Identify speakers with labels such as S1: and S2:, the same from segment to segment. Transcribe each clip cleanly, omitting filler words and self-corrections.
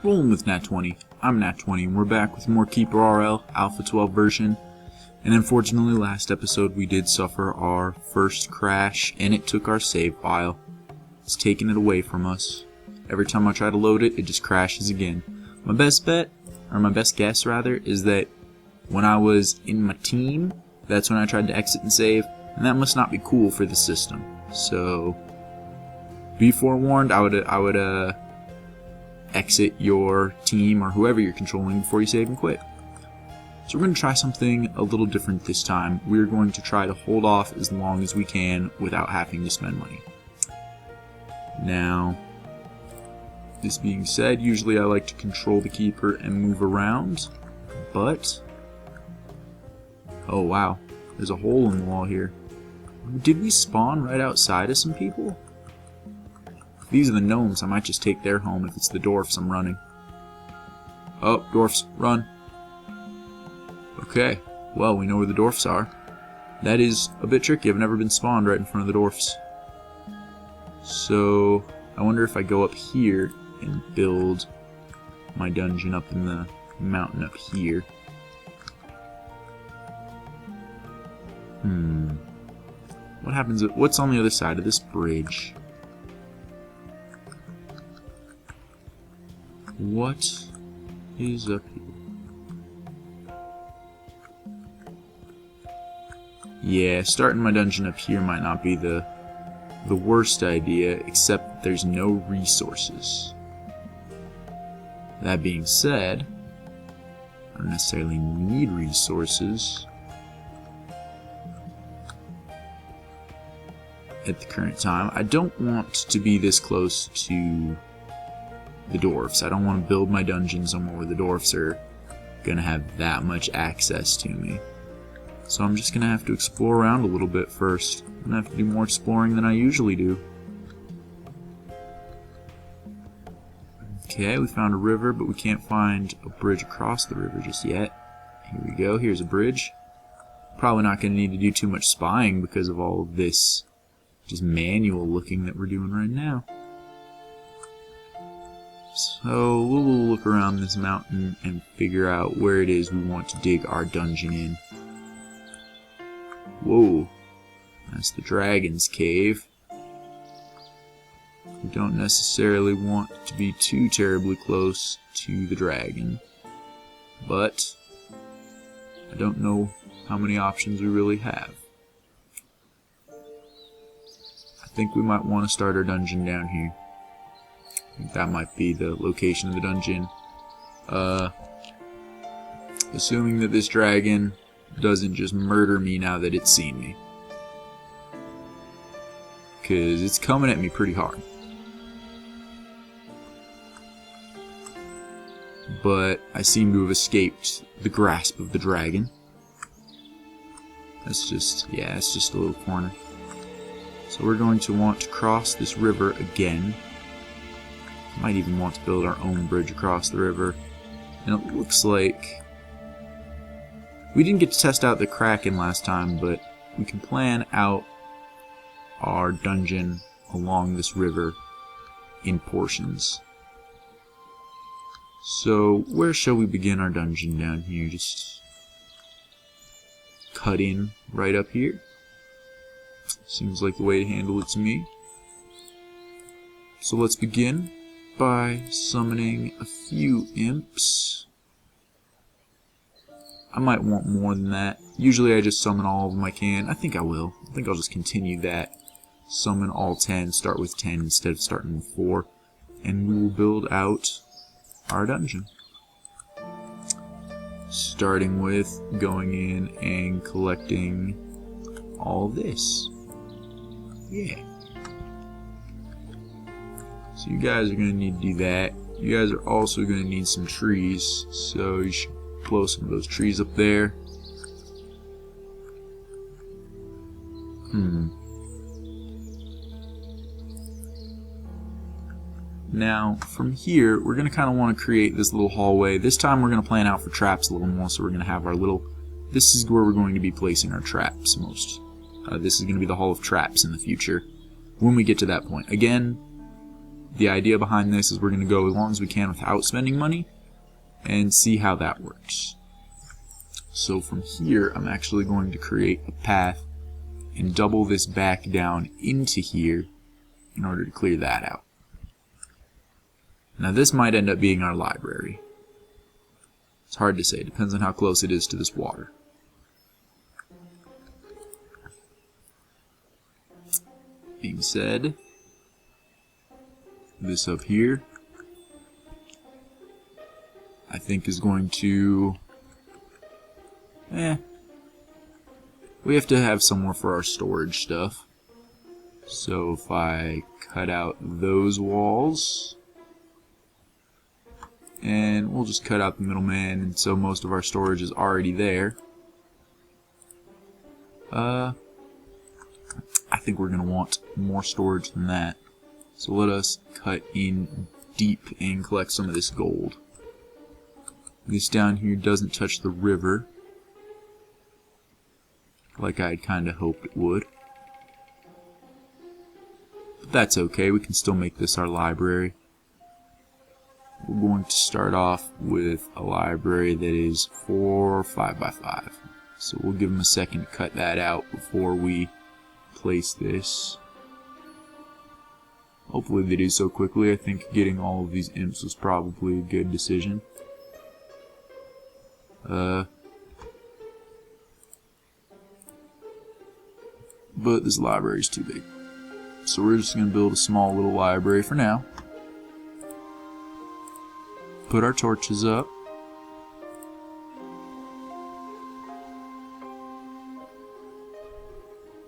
S1: Rolling with Nat 20. I'm Nat 20 and we're back with more Keeper RL Alpha 12 version. And unfortunately last episode we did suffer our first crash and it took our save file. It's taking it away from us. Every time I try to load it, it just crashes again. My best bet, or my best guess rather, is that when I was in my team, that's when I tried to exit and save, and that must not be cool for the system. So be forewarned, I would exit your team or whoever you're controlling before you save and quit. So we're going to try something a little different this time. We're going to try to hold off as long as we can without having to spend money. Now, this being said, usually I like to control the keeper and move around, but oh wow, there's a hole in the wall here. Did we spawn right outside of some people? If these are the gnomes, I might just take their home. If it's the dwarfs, I'm running. Oh, dwarfs, run. Okay, well, we know where the dwarfs are. That is a bit tricky. I've never been spawned right in front of the dwarfs. So, I wonder if I go up here and build my dungeon up in the mountain up here. What happens? What's on the other side of this bridge? What is up here? Yeah, starting my dungeon up here might not be the worst idea, except there's no resources. That being said, I don't necessarily need resources at the current time. I don't want to be this close to the dwarfs. I don't want to build my dungeon somewhere where the dwarfs are gonna have that much access to me. So I'm just gonna have to explore around a little bit first. I'm gonna have to do more exploring than I usually do. Okay, we found a river, but we can't find a bridge across the river just yet. Here we go, here's a bridge. Probably not gonna need to do too much spying because of all of this just manual looking that we're doing right now. So we'll look around this mountain and figure out where it is we want to dig our dungeon in. Whoa, that's the dragon's cave. We don't necessarily want to be too terribly close to the dragon, but I don't know how many options we really have. I think we might want to start our dungeon down here. I think that might be the location of the dungeon. Assuming that this dragon doesn't just murder me now that it's seen me. Because it's coming at me pretty hard. But I seem to have escaped the grasp of the dragon. That's just, yeah, it's just a little corner. So we're going to want to cross this river again. Might even want to build our own bridge across the river. And it looks like we didn't get to test out the Kraken last time, but we can plan out our dungeon along this river in portions. So where shall we begin our dungeon down here? Just cut in right up here. Seems like the way to handle it to me. So let's begin by summoning a few imps. I might want more than that. Usually I just summon all of them I can. I think I will. I think I'll just continue that. Summon all 10, start with 10 instead of starting with 4. And we will build out our dungeon. Starting with going in and collecting all this. Yeah. So you guys are going to need to do that. You guys are also going to need some trees, so you should blow some of those trees up there. Now, from here, we're going to kind of want to create this little hallway. This time we're going to plan out for traps a little more, so we're going to have our little... This is where we're going to be placing our traps most. This is going to be the Hall of Traps in the future, when we get to that point. Again, the idea behind this is we're going to go as long as we can without spending money and see how that works. So from here, I'm actually going to create a path and double this back down into here in order to clear that out. Now this might end up being our library. It's hard to say, it depends on how close it is to this water. Being said, this up here I think is going to we have to have somewhere for our storage stuff. So if I cut out those walls, and we'll just cut out the middleman, and so most of our storage is already there. I think we're going to want more storage than that. So let us cut in deep and collect some of this gold. This down here doesn't touch the river, like I had kind of hoped it would. But that's okay, we can still make this our library. We're going to start off with a library that is 4 5x5. So we'll give them a second to cut that out before we place this. Hopefully they do so quickly. I think getting all of these imps was probably a good decision. But this library is too big. So we're just going to build a small little library for now. Put our torches up.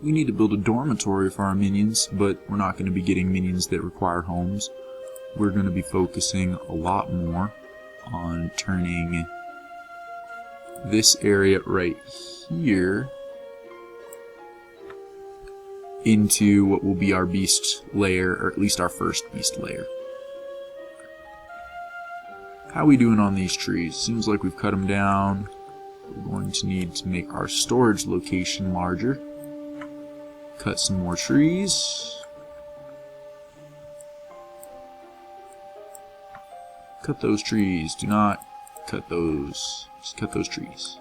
S1: We need to build a dormitory for our minions, but we're not going to be getting minions that require homes. We're going to be focusing a lot more on turning this area right here into what will be our beast lair, or at least our first beast lair. How are we doing on these trees? Seems like we've cut them down. We're going to need to make our storage location larger. Cut some more trees. Cut those trees. Do not cut those. Just cut those trees.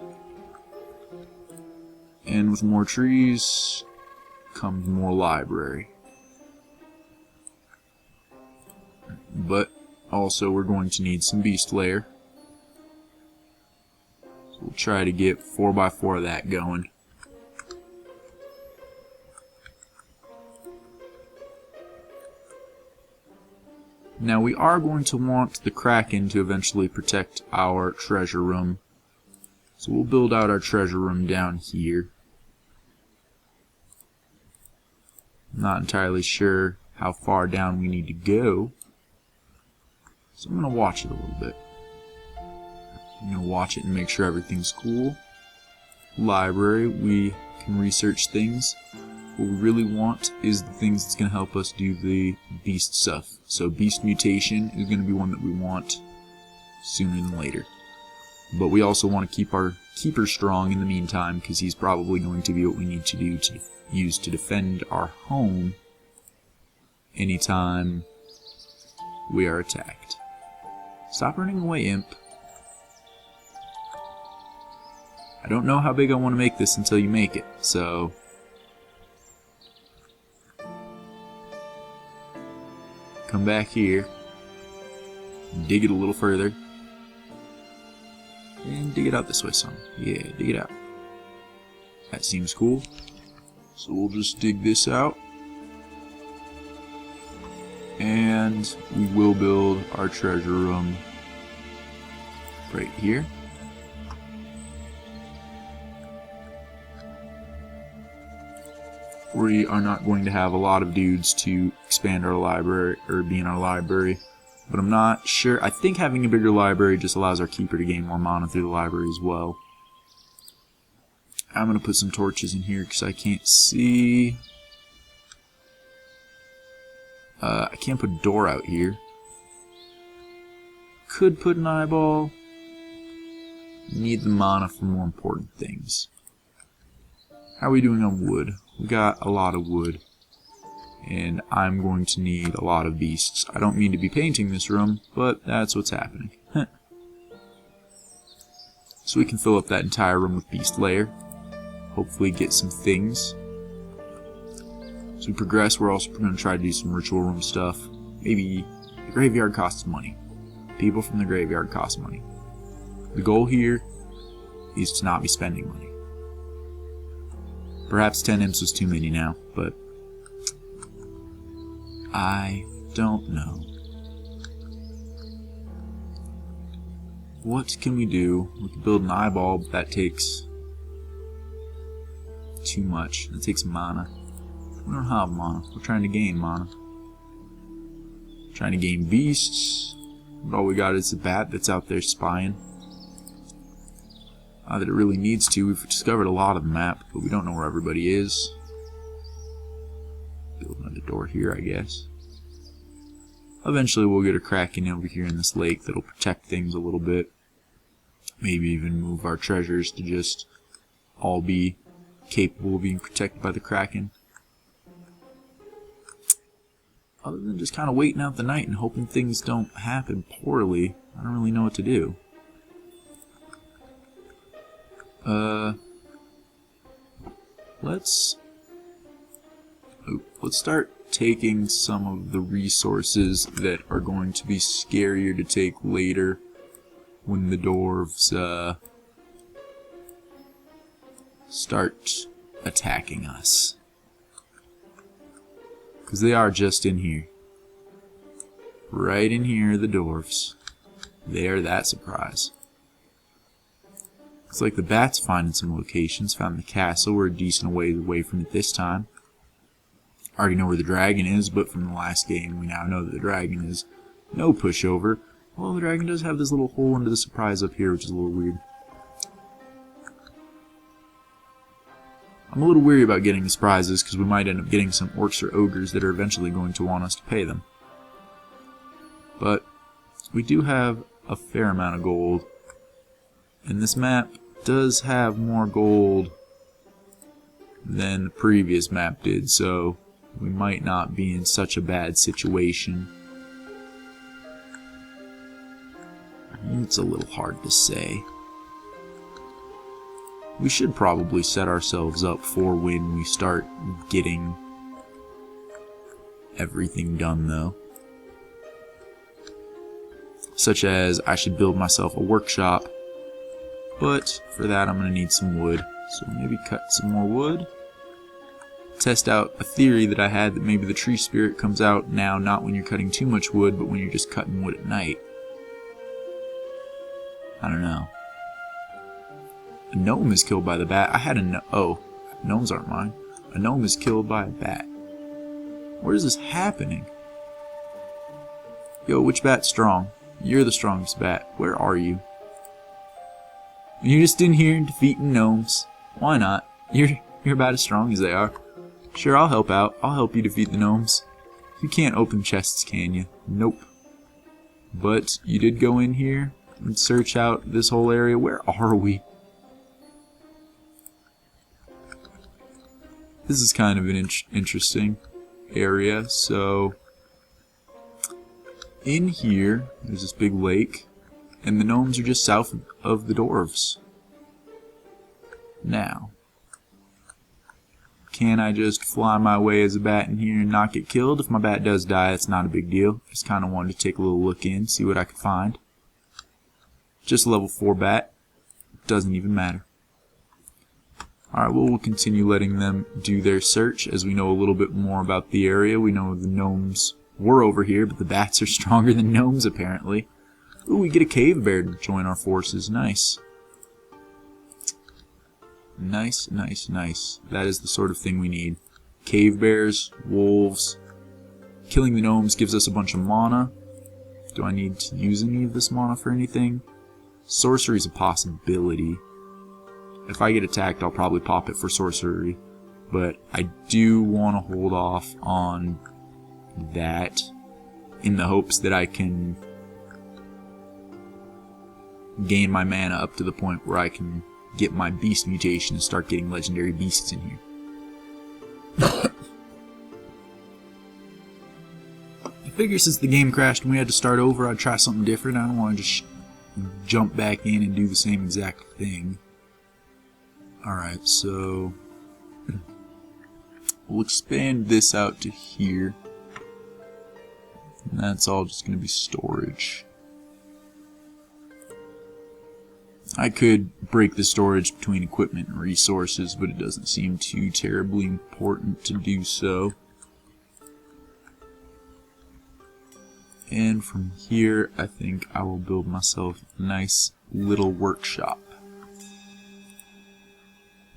S1: And with more trees comes more library. But also we're going to need some beast lair. So we'll try to get 4x4 of that going. Now we are going to want the Kraken to eventually protect our treasure room. So we'll build out our treasure room down here. Not entirely sure how far down we need to go. So I'm going to watch it a little bit. I'm going to watch it and make sure everything's cool. Library, we can research things. What we really want is the things that's going to help us do the beast stuff. So beast mutation is going to be one that we want sooner than later. But we also want to keep our keeper strong in the meantime, because he's probably going to be what we need to do to use to defend our home anytime we are attacked. Stop running away, imp. I don't know how big I want to make this until you make it, so come back here, dig it a little further, and dig it out this way some. Yeah, dig it out. That seems cool. So we'll just dig this out, and we will build our treasure room right here. We are not going to have a lot of dudes to expand our library, or be in our library, but I'm not sure. I think having a bigger library just allows our keeper to gain more mana through the library as well. I'm going to put some torches in here because I can't see. I can't put a door out here. Could put an eyeball. Need the mana for more important things. How are we doing on wood? We got a lot of wood. and I'm going to need a lot of beasts. I don't mean to be painting this room, but that's what's happening. So we can fill up that entire room with beast layer. Hopefully get some things. As we progress, we're also going to try to do some ritual room stuff. Maybe the graveyard costs money. People from the graveyard cost money. The goal here is to not be spending money. Perhaps 10 imps was too many now, but I don't know. What can we do? We can build an eyeball, but that takes too much. That takes mana. We don't have mana. We're trying to gain mana. Trying to gain beasts. But all we got is a bat that's out there spying. Not that it really needs to. We've discovered a lot of the map, but we don't know where everybody is. Build another door here, I guess. Eventually we'll get a kraken over here in this lake that'll protect things a little bit. Maybe even move our treasures to just all be capable of being protected by the kraken. Other than just kind of waiting out the night and hoping things don't happen poorly, I don't really know what to do. Let's start taking some of the resources that are going to be scarier to take later when the dwarves start attacking us. Because they are just in here. Right in here are the dwarves. They are that surprise. Looks like the bat's finding some locations. Found the castle. We're a decent way away from it this time. Already know where the dragon is, but from the last game we now know that the dragon is no pushover. Well, the dragon does have this little hole into the surprise up here, which is a little weird. I'm a little weary about getting the surprises because we might end up getting some orcs or ogres that are eventually going to want us to pay them. But we do have a fair amount of gold, and this map does have more gold than the previous map did, so we might not be in such a bad situation. It's a little hard to say. We should probably set ourselves up for when we start getting everything done, though. Such as, I should build myself a workshop, but for that I'm going to need some wood. So maybe cut some more wood. Test out a theory that I had that maybe the tree spirit comes out now, not when you're cutting too much wood, but when you're just cutting wood at night. I don't know. A gnome is killed by the bat. I had a oh, gnomes aren't mine. A gnome is killed by a bat. Where is this happening? Yo, which bat's strong? You're the strongest bat. Where are you? You're just in here defeating gnomes. Why not? You're about as strong as they are. Sure, I'll help out. I'll help you defeat the gnomes. You can't open chests, can you? Nope. But you did go in here and search out this whole area. Where are we? This is kind of an interesting area. So in here, there's this big lake, and the gnomes are just south of the dwarves. Now, can I just fly my way as a bat in here and not get killed? If my bat does die, it's not a big deal. Just kind of wanted to take a little look in, see what I could find. Just a level 4 bat. Doesn't even matter. Alright, well, we'll continue letting them do their search as we know a little bit more about the area. We know the gnomes were over here, but the bats are stronger than gnomes, apparently. Ooh, we get a cave bear to join our forces. Nice. Nice, nice, nice. That is the sort of thing we need. Cave bears, wolves. Killing the gnomes gives us a bunch of mana. Do I need to use any of this mana for anything? Sorcery is a possibility. If I get attacked, I'll probably pop it for sorcery. But I do want to hold off on that in the hopes that I can gain my mana up to the point where I can get my beast mutation and start getting legendary beasts in here. figure since the game crashed and we had to start over, I'd try something different. I don't want to just jump back in and do the same exact thing. Alright, so we'll expand this out to here. And that's all just going to be storage. I could break the storage between equipment and resources, but it doesn't seem too terribly important to do so. And from here, I think I will build myself a nice little workshop.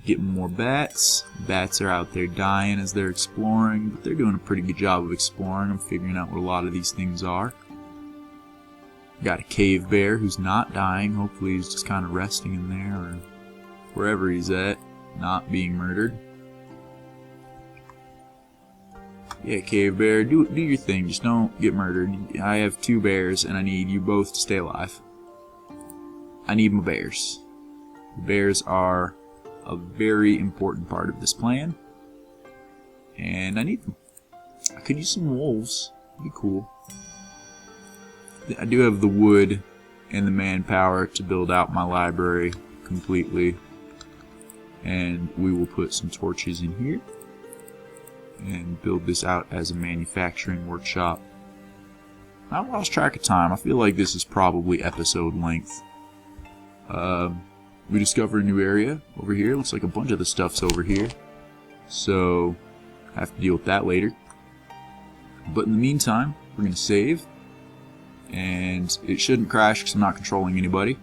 S1: Getting more bats. Bats are out there dying as they're exploring, but they're doing a pretty good job of exploring. I'm figuring out what a lot of these things are. Got a cave bear who's not dying. Hopefully he's just kind of resting in there or wherever he's at, not being murdered. Yeah, cave bear, do your thing. Just don't get murdered. I have 2 bears and I need you both to stay alive. I need my bears. The bears are a very important part of this plan, and I need them. I could use some wolves. That'd be cool. I do have the wood and the manpower to build out my library completely, and we will put some torches in here and build this out as a manufacturing workshop. I lost track of time. I feel like this is probably episode length. We discovered a new area over here. Looks like a bunch of the stuff's over here, so I have to deal with that later. But in the meantime, we're going to save, and it shouldn't crash because I'm not controlling anybody.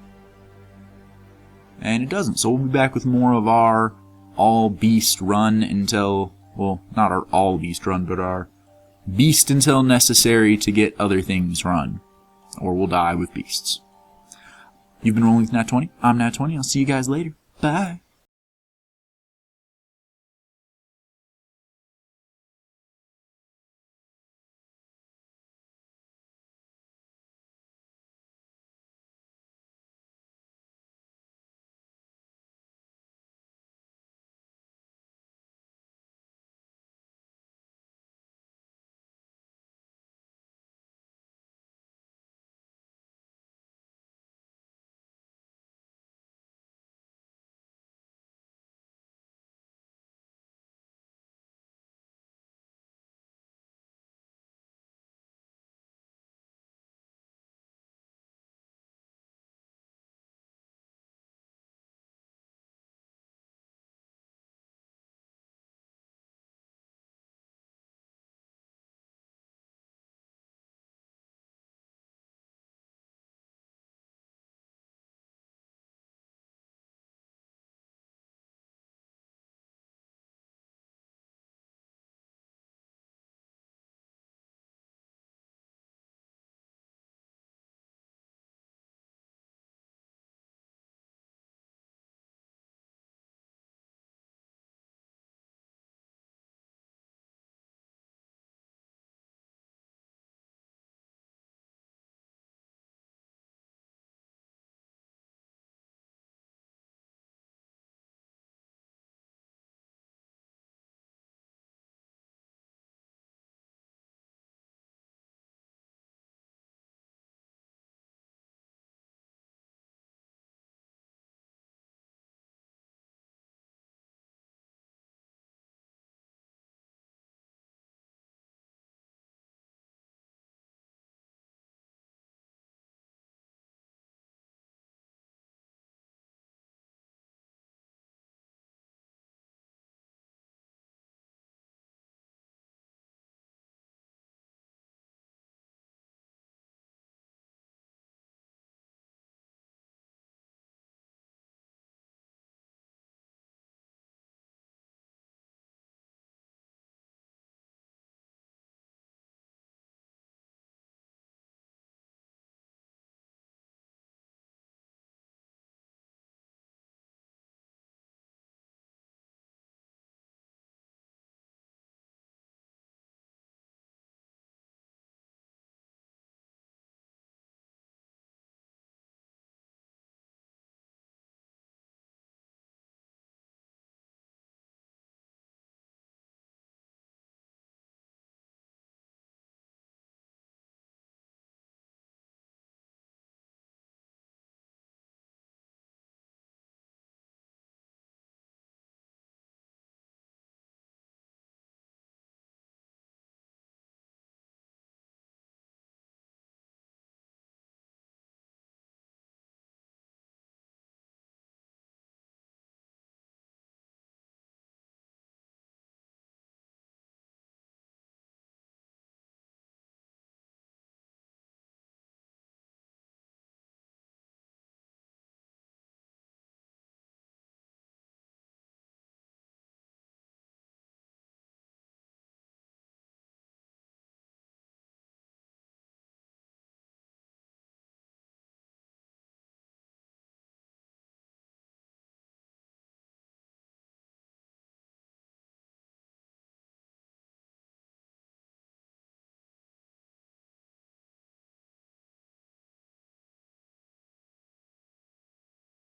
S1: And it doesn't, so we'll be back with more of our all-beast run until, well, not our all-beast run, but our beast until necessary to get other things run, or we'll die with beasts. You've been rolling with Nat 20. I'm Nat 20. I'll see you guys later. Bye.